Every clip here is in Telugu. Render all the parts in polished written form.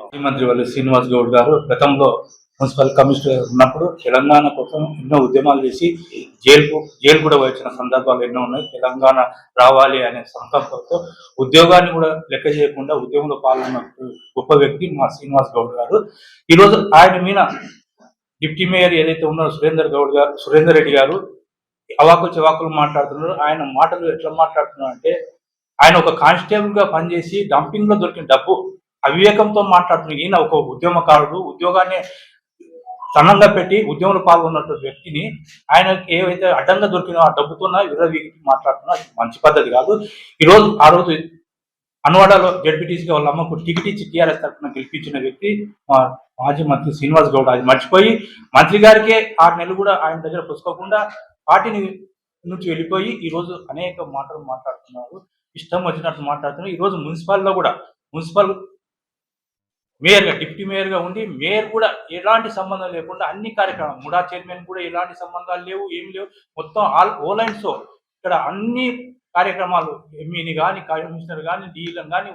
ముఖ్యమంత్రి వల్లి శ్రీనివాస్ గౌడ్ గారు గతంలో మున్సిపల్ కమిషనర్ ఉన్నప్పుడు తెలంగాణ కోసం ఎన్నో ఉద్యమాలు చేసి జైలు కూడా వచ్చిన సందర్భాలు ఎన్నో ఉన్నాయి. తెలంగాణ రావాలి అనే సంకల్పంతో ఉద్యోగాన్ని కూడా లెక్క చేయకుండా ఉద్యమంలో పాల్గొన్న గొప్ప వ్యక్తి మా శ్రీనివాస్ గౌడ్ గారు. ఈరోజు ఆయన మీద డిప్యూటీ మేయర్ ఏదైతే ఉన్నారో సురేందర్ రెడ్డి గారు అవాకులు చెవాకులు మాట్లాడుతున్నారు. ఆయన మాటలు ఎట్లా మాట్లాడుతున్నారు అంటే, ఆయన ఒక కానిస్టేబుల్ గా పనిచేసి డంపింగ్ లో దొరికిన డబ్బు అవివేకంతో మాట్లాడుతున్న ఈయన ఒక ఉద్యమకారుడు, ఉద్యోగాన్ని సన్నంగా పెట్టి ఉద్యమంలో పాల్గొన్నటువంటి వ్యక్తిని ఆయన ఏవైతే అడ్డంగా దొరికినో ఆ డబ్బుతో విరవీగి మాట్లాడుతున్నా మంచి పద్ధతి కాదు. ఈరోజు ఆ రోజు అన్వాడలో జడ్పీటీసీగా వాళ్ళ అమ్మకు టికెట్ ఇచ్చి టీఆర్ఎస్ తరఫున గెలిపించిన వ్యక్తి మా మాజీ మంత్రి శ్రీనివాస్ గౌడ్. అది మర్చిపోయి మంత్రి గారికే 6 నెలలు కూడా ఆయన దగ్గర పుచ్చుకోకుండా పార్టీని నుంచి వెళ్ళిపోయి ఈరోజు అనేక మాటలు మాట్లాడుతున్నారు, ఇష్టం వచ్చినట్టు మాట్లాడుతున్నారు. ఈరోజు మున్సిపల్లో కూడా మున్సిపల్ మేయర్గా డిప్యూటీ మేయర్గా ఉండి మేయర్ కూడా ఎలాంటి సంబంధం లేకుండా అన్ని కార్యక్రమాలు, ముడా చైర్మన్ కూడా ఎలాంటి సంబంధాలు లేవు, ఏం లేవు, మొత్తం ఓలైన్స్ ఇక్కడ అన్ని కార్యక్రమాలు ఎంఈని కానీ కమిషనర్ కానీ డీలను కానీ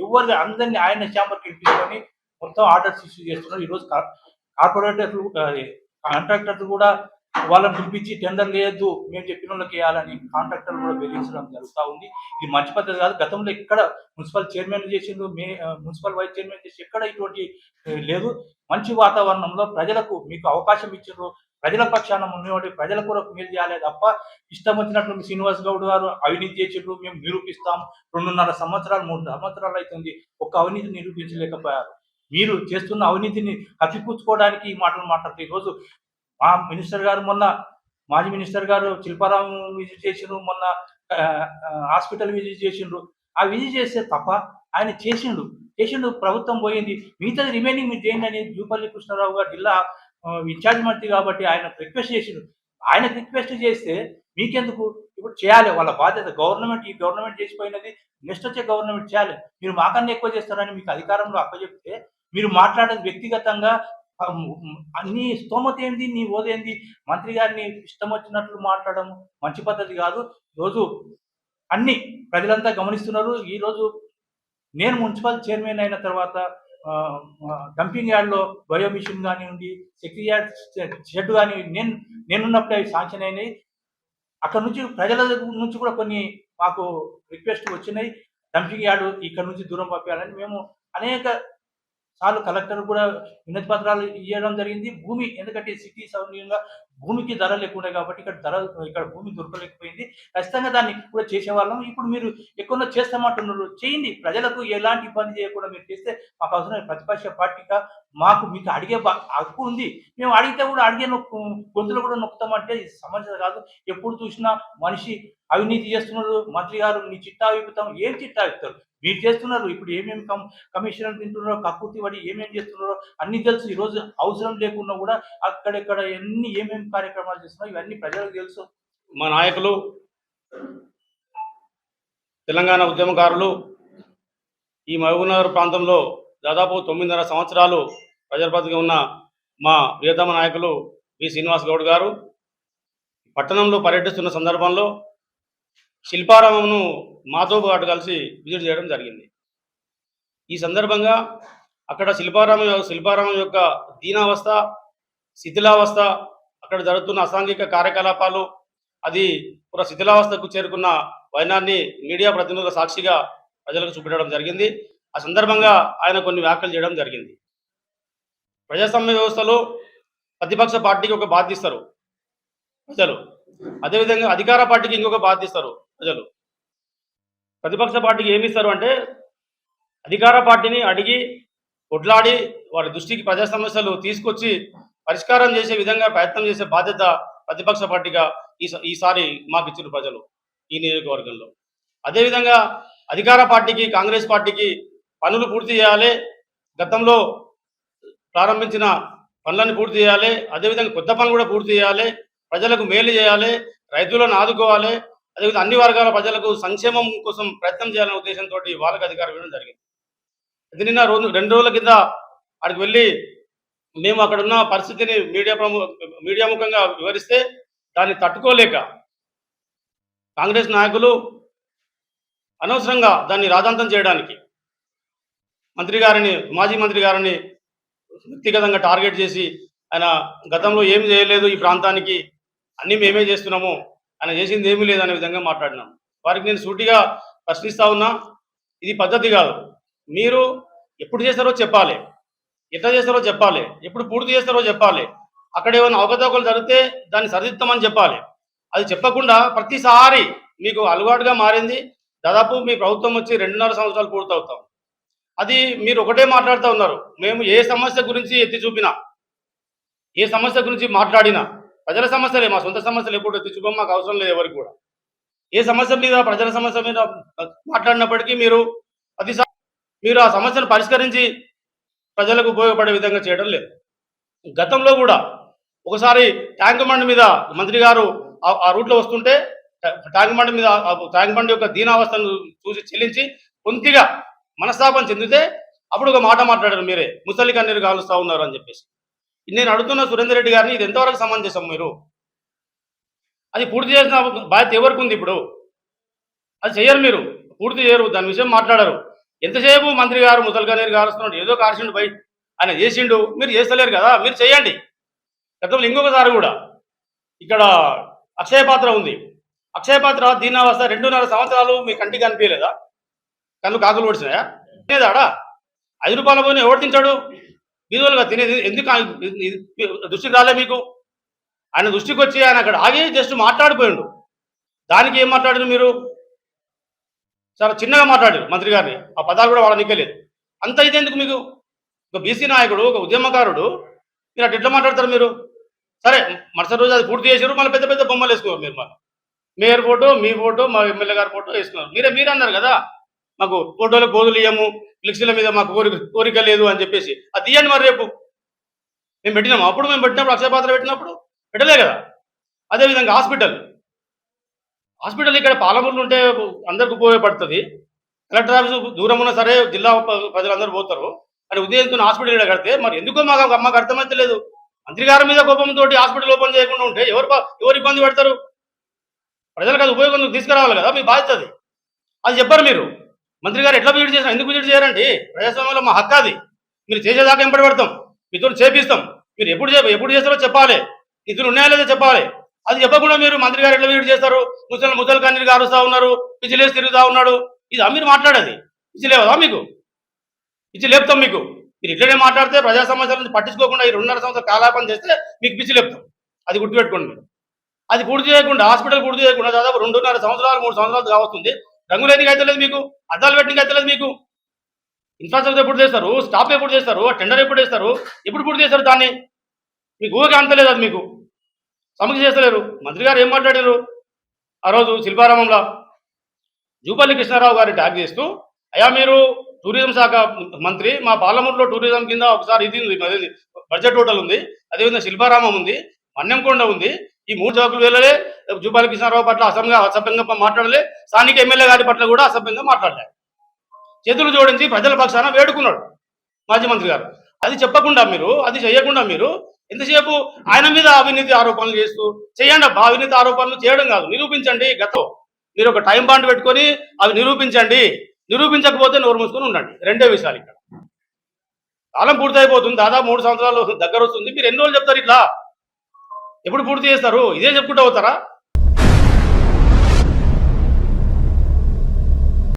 ఎవరు అందరినీ ఆయన ఛాంబర్కి పిలిపించుకొని మొత్తం ఆర్డర్స్ ఇష్యూ చేస్తున్నారు. ఈరోజు కార్పొరేటర్లు కాంట్రాక్టర్లు కూడా వాళ్ళని పిలిపించి టెండర్ లేదు మేము చెప్పిన వాళ్ళకి వేయాలని కాంట్రాక్టర్లు కూడా బెదిరించడం జరుగుతూ ఉంది. ఇది మంచి పద్ధతి కాదు. గతంలో ఎక్కడ మున్సిపల్ చైర్మన్ చేసిండ్రు, మున్సిపల్ వైస్ చైర్మన్ చేసి ఎక్కడ ఇటువంటి లేదు. మంచి వాతావరణంలో ప్రజలకు మీకు అవకాశం ఇచ్చిండ్రు, ప్రజల పక్షాన ఉన్నవాడి ప్రజల కొరకు మీరు చేయాలి తప్ప ఇష్టం వచ్చినట్లు శ్రీనివాస్ గౌడ్ గారు అవినీతి చేసిండ్రు మేము నిరూపిస్తాం. 2.5 సంవత్సరాలు 3 సంవత్సరాలు అవుతుంది, ఒక్క అవినీతి నిరూపించలేకపోయారు. మీరు చేస్తున్న అవినీతిని కప్పిపుచ్చుకోవడానికి ఈ మాటలు మాట్లాడుతూ ఈరోజు మా మినిస్టర్ గారు మొన్న మాజీ మినిస్టర్ గారు శిల్పారాం విజిట్ చేసిండ్రు, మొన్న హాస్పిటల్ విజిట్ చేసిండ్రు. ఆ విజిట్ చేస్తే తప్ప ఆయన చేసిండు ప్రభుత్వం పోయింది. మిగతాది రిమైనింగ్ మీరు చేయండి అని జూపల్లి కృష్ణారావు గారు జిల్లా ఇన్ఛార్జ్ మంత్రి కాబట్టి ఆయన రిక్వెస్ట్ చేసిండు. ఆయన రిక్వెస్ట్ చేస్తే మీకెందుకు ఇప్పుడు చేయాలి, వాళ్ళ బాధ్యత. గవర్నమెంట్ ఈ గవర్నమెంట్ చేసిపోయినది, నెక్స్ట్ వచ్చే గవర్నమెంట్ చేయాలి. మీరు మాకన్నా ఎక్కువ చేస్తారని మీకు అధికారంలో అప్పచెప్తే మీరు మాట్లాడేది వ్యక్తిగతంగా నీ స్తోమత ఏంది, నీ ఓదేంది, మంత్రి గారిని ఇష్టం వచ్చినట్లు మాట్లాడడం మంచి పద్ధతి కాదు. ఈరోజు అన్ని ప్రజలంతా గమనిస్తున్నారు. ఈరోజు నేను మున్సిపల్ చైర్మన్ అయిన తర్వాత డంపింగ్ యార్డ్లో బయో మిషన్ కానివ్వండి, సెక్రటరియట్ షెడ్ కానీ నేనున్నప్పుడే అవి శాంక్షన్ అయినాయి. అక్కడ నుంచి ప్రజల నుంచి కూడా కొన్ని మాకు రిక్వెస్ట్ వచ్చినాయి, డంపింగ్ యార్డు ఇక్కడ నుంచి దూరం పంపించాలని. మేము అనేక సార్లు కలెక్టర్ కూడా వినతి పత్రాలు ఇవ్వడం జరిగింది. భూమి ఎందుకంటే సిటీ సౌకర్యంగా భూమికి ధర లేకుండా కాబట్టి ఇక్కడ భూమి దొరకలేకపోయింది. ఖచ్చితంగా దాన్ని కూడా చేసేవాళ్ళం. ఇప్పుడు మీరు ఎక్కువ చేస్తామంటున్నారు, చేయండి. ప్రజలకు ఎలాంటి ఇబ్బంది చేయకుండా మీరు చేస్తే మాకు అవసరం. ప్రతిపక్ష పార్టీగా మీకు అడిగే హక్కు ఉంది. మేము అడిగితే కూడా గొంతులు కూడా నొక్కుతామంటే ఇది సమస్య కాదు. ఎప్పుడు చూసినా మనిషి అవినీతి చేస్తున్నారు. మంత్రి గారు నీ చిట్టా విప్పుతాం, ఏం చిట్టా విప్పుతారు మీరు చేస్తున్నారు. ఇప్పుడు ఏమేమి కమిషనర్ తింటున్నారో, కక్కుర్తి పడి ఏమేమి చేస్తున్నారో అన్ని తెలుసు. ఈరోజు అవసరం లేకుండా కూడా అక్కడెక్కడ ఏమేమి కార్యక్రమాలు చేస్తున్నారో ఇవన్నీ ప్రజలకు తెలుసు. మా నాయకులు, తెలంగాణ ఉద్యమకారులు ఈ మహబూబ్నగర్ ప్రాంతంలో దాదాపు 9.5 సంవత్సరాలు ప్రజాప్రతినిధిగా ఉన్న మా ప్రియతమ నాయకులు వి శ్రీనివాస్ గౌడ్ గారు పట్టణంలో పర్యటిస్తున్న సందర్భంలో శిల్పారామంను మాతో పాటు కలిసి విజిట్ చేయడం జరిగింది. ఈ సందర్భంగా అక్కడ శిల్పారామం యొక్క దీనావస్థ, శిథిలావస్థ, అక్కడ జరుగుతున్న అసాంఘిక కార్యకలాపాలు, అది పూర శిథిలావస్థకు చేరుకున్న వైనాన్ని మీడియా ప్రతినిధుల సాక్షిగా ప్రజలకు చూపెట్టడం జరిగింది. ఆ సందర్భంగా ఆయన కొన్ని వ్యాఖ్యలు చేయడం జరిగింది. ప్రజాస్వామ్య వ్యవస్థలో ప్రతిపక్ష పార్టీకి ఒక బాధ్యత ఇస్తారు ప్రజలు, అదేవిధంగా అధికార పార్టీకి ఇంకొక బాధ్యత ఇస్తారు ప్రజలు. ప్రతిపక్ష పార్టీకి ఏమి ఇస్తారు అంటే అధికార పార్టీని అడిగి కొట్లాడి వారి దృష్టికి ప్రజా సమస్యలు తీసుకొచ్చి పరిష్కారం చేసే విధంగా ప్రయత్నం చేసే బాధ్యత ప్రతిపక్ష పార్టీగా ఈసారి మాకు ఇచ్చిన ప్రజలు ఈ నియోజకవర్గంలో. అదేవిధంగా అధికార పార్టీకి, కాంగ్రెస్ పార్టీకి పనులు పూర్తి చేయాలి, గతంలో ప్రారంభించిన పనులను పూర్తి చేయాలి, అదేవిధంగా కొత్త పనులు కూడా పూర్తి చేయాలి, ప్రజలకు మేలు చేయాలి, రైతులను ఆదుకోవాలి, అదేవిధంగా అన్ని వర్గాల ప్రజలకు సంక్షేమం కోసం ప్రయత్నం చేయాలనే ఉద్దేశంతో వాళ్ళకి అధికారం ఇవ్వడం జరిగింది. ఇది నిన్న 2 రోజుల కింద అక్కడికి వెళ్ళి మేము అక్కడ ఉన్న పరిస్థితిని మీడియా ముఖంగా వివరిస్తే దాన్ని తట్టుకోలేక కాంగ్రెస్ నాయకులు అనవసరంగా దాన్ని రాజాంతం చేయడానికి మంత్రి గారిని, మాజీ మంత్రి గారిని వ్యక్తిగతంగా టార్గెట్ చేసి ఆయన గతంలో ఏం చేయలేదు ఈ ప్రాంతానికి, అన్నీ మేమే చేస్తున్నాము, ఆయన చేసింది ఏమీ లేదనే విధంగా మాట్లాడినాను. వారికి నేను సూటిగా ప్రశ్నిస్తా ఉన్నా, ఇది పద్ధతి కాదు. మీరు ఎప్పుడు చేస్తారో చెప్పాలి, ఎట్లా చేస్తారో చెప్పాలి, ఎప్పుడు పూర్తి చేస్తారో చెప్పాలి. అక్కడ ఏమైనా అవకతవకలు జరిగితే దాన్ని సరిదిద్దామని చెప్పాలి. అది చెప్పకుండా ప్రతిసారి మీకు అలవాటుగా మారింది. దాదాపు మీ ప్రభుత్వం వచ్చి 2.5 సంవత్సరాలు పూర్తవుతాం. అది మీరు ఒకటే మాట్లాడుతూ ఉన్నారు. మేము ఏ సమస్య గురించి ఎత్తి చూపినా, ఏ సమస్య గురించి మాట్లాడినా, ప్రజల సమస్యలే, మా సొంత సమస్యలు ఎప్పుడు ఎత్తి చూపం, మాకు అవసరం లేదు ఎవరికి కూడా. ఏ సమస్య మీద, ప్రజల సమస్య మీద మాట్లాడినప్పటికీ మీరు ప్రతిసారి మీరు ఆ సమస్యను పరిష్కరించి ప్రజలకు ఉపయోగపడే విధంగా చేయడం లేదు. గతంలో కూడా ఒకసారి ట్యాంక్ బండ్ మీద మంత్రి గారు ఆ రూట్లో వస్తుంటే ట్యాంక్ బండ్ యొక్క దీనావస్థను చూసి చెల్లించి కొద్దిగా మనస్తాపం చెందితే అప్పుడు ఒక మాట మాట్లాడారు మీరే, ముసలి కన్నీరు కాలుస్తూ ఉన్నారు అని చెప్పేసి. నేను అడుగుతున్న సురేందర్ రెడ్డి గారిని, ఇది ఎంతవరకు సమంజసం? మీరు అది పూర్తి చేసిన బాధ్యత ఎవరికి ఉంది? ఇప్పుడు అది చేయరు, మీరు పూర్తి చేయరు, దాని విషయం మాట్లాడరు. ఎంతసేపు మంత్రి గారు ముసలి కన్నీరు కాలుస్తున్నాడు, ఏదో కార్చిండు బై ఆయన చేసిండు, మీరు చేస్తలేరు కదా, మీరు చేయండి. గతంలో ఇంకొకసారి కూడా ఇక్కడ అక్షయ పాత్ర ఉంది. అక్షయ పాత్ర దీనావస్థ 2.5 సంవత్సరాలు మీ కంటికి కనిపించలేదా? కళ్ళు కాకులు పొడిచినాయా? తినేదాడా? 5 రూపాయల పోయినా ఎవరు తింటాడు? బీదోలుగా తినేది ఎందుకు దృష్టికి రాలే మీకు? ఆయన దృష్టికి వచ్చి ఆయన అక్కడ ఆగి జస్ట్ మాట్లాడిపోయిండు. దానికి ఏం మాట్లాడారు మీరు? చాలా చిన్నగా మాట్లాడారు మంత్రి గారిని, ఆ పదాలు కూడా వాళ్ళ నిక్కలేదు. అంత అయితే ఎందుకు మీకు? ఒక బీసీ నాయకుడు, ఒక ఉద్యమకారుడు, మీరు అటు ఎట్లా మాట్లాడతారు మీరు? సరే, మరుసటి రోజు అది పూర్తి చేసారు, మళ్ళీ పెద్ద పెద్ద బొమ్మలు వేసుకున్నారు. మీరు మళ్ళీ మేయర్ ఫోటో, మీ ఫోటో, మా ఎమ్మెల్యే గారి ఫోటో వేసుకున్నారు. మీరే అన్నారు కదా, మాకు ఫోటోలకు బోధులు ఇయ్యము, ఫ్లెక్సీల మీద మాకు కోరిక లేదు అని చెప్పేసి. అది తీయండి మరి. రేపు మేము పెట్టినాము, అప్పుడు మేము పెట్టినప్పుడు అక్షయ పాత్ర పెట్టినప్పుడు పెట్టలే కదా. అదేవిధంగా హాస్పిటల్ ఇక్కడ పాలమూరులో ఉంటే అందరికి ఉపయోగపడుతుంది. కలెక్టర్ ఆఫీసు దూరం ఉన్నా సరే జిల్లా ప్రజలందరూ పోతారు అని ఉదయంతో హాస్పిటల్ ఇక్కడ కడితే మరి ఎందుకో మాకు అర్థమైతే లేదు. మంత్రి గారి మీద కోపంతో హాస్పిటల్ ఓపెన్ చేయకుండా ఉంటే ఎవరు ఇబ్బంది పడతారు? ప్రజలకు అది ఉపయోగం తీసుకురావాలి కదా, మీ బాధ్యత అది. అది చెప్పారు మీరు. మంత్రి గారు ఎట్లా విజిట్ చేసినా ఎందుకు విజిట్ చేయరండి? ప్రజాస్వామ్యంలో మా హక్కు అది. మీరు చేసేదాకా వెంబడి పడతాం, మీతో చేపిస్తాం. మీరు ఎప్పుడు చేస్తారో చెప్పాలి, నిధులు ఉన్నాయా లేదా చెప్పాలి. అది చెప్పకుండా మీరు మంత్రి గారు ఎట్లా విజిట్ చేస్తారు? ముసలి కన్నీరు గారుస్తూ ఉన్నారు, పిచ్చిలేసి తిరుగుతూ ఉన్నాడు. ఇది మీరు మాట్లాడేది? పిచ్చి లేవదా మీకు? పిచ్చి లేపుతాం మీకు. మీరు ఇట్లనే మాట్లాడితే ప్రజా సమస్యల నుంచి పట్టించుకోకుండా ఈ 2.5 సంవత్సరాలు కాలాపన చేస్తే మీకు పిచ్చి లేపుతాం. అది గుర్తుపెట్టుకోండి మీరు. అది పూర్తి చేయకుండా, హాస్పిటల్ పూర్తి చేయకుండా దాదాపు 2.5 సంవత్సరాలు 3 సంవత్సరాలు కావస్తుంది. రంగులు ఎందుకు అయితే లేదు మీకు? అద్దాలు పెట్టింగ్ అయితే లేదు మీకు? ఇన్ఫ్రాస్ట్రక్చర్ ఎప్పుడు చేస్తారు? స్టాప్ ఎప్పుడు చేస్తారు? టెండర్ ఎప్పుడు చేస్తారు? ఎప్పుడు పూర్తి చేస్తారు దాన్ని? మీకు ఊరికే అంతలేదు, అది మీకు సమీక్ష చేస్తలేరు. మంత్రి గారు ఏం మాట్లాడారు ఆ రోజు శిల్పారామంలో? జూపల్లి కృష్ణారావు గారిని ట్యాగ్ చేస్తూ, అయ్యా మీరు టూరిజం శాఖ మంత్రి, మా పాలమూరులో టూరిజం కింద ఒకసారి ఇది ఉంది, బడ్జెట్ హోటల్ ఉంది, అదేవిధంగా శిల్పారామం ఉంది, మన్యంకొండ ఉంది. ఈ 3 చౌకులు వెళ్ళలే. జూపల్లి కృష్ణారావు పట్ల అసభ్యంగా మాట్లాడలే, స్థానిక ఎమ్మెల్యే గారి పట్ల కూడా అసభ్యంగా మాట్లాడలే. చేతులు జోడించి ప్రజల పక్షాన వేడుకున్నాడు మాజీ మంత్రి గారు. అది చెప్పకుండా మీరు, అది చేయకుండా మీరు ఎంతసేపు ఆయన మీద అవినీతి ఆరోపణలు చేస్తూ చేయండి. అవినీతి ఆరోపణలు చేయడం కాదు, నిరూపించండి. మీరు ఒక టైం బాండ్ పెట్టుకొని అవి నిరూపించండి. నిరూపించకపోతే నోరు మూసుకొని ఉండండి. రెండే విషయాలు. ఇక్కడ కాలం పూర్తయిపోతుంది, దాదాపు 3 సంవత్సరాలు దగ్గర వస్తుంది. మీరు ఎన్ని రోజులు చెప్తారు ఇట్లా? ఎప్పుడు పూర్తి చేస్తారు? ఇదే చెప్పుకుంటూ అవుతారా?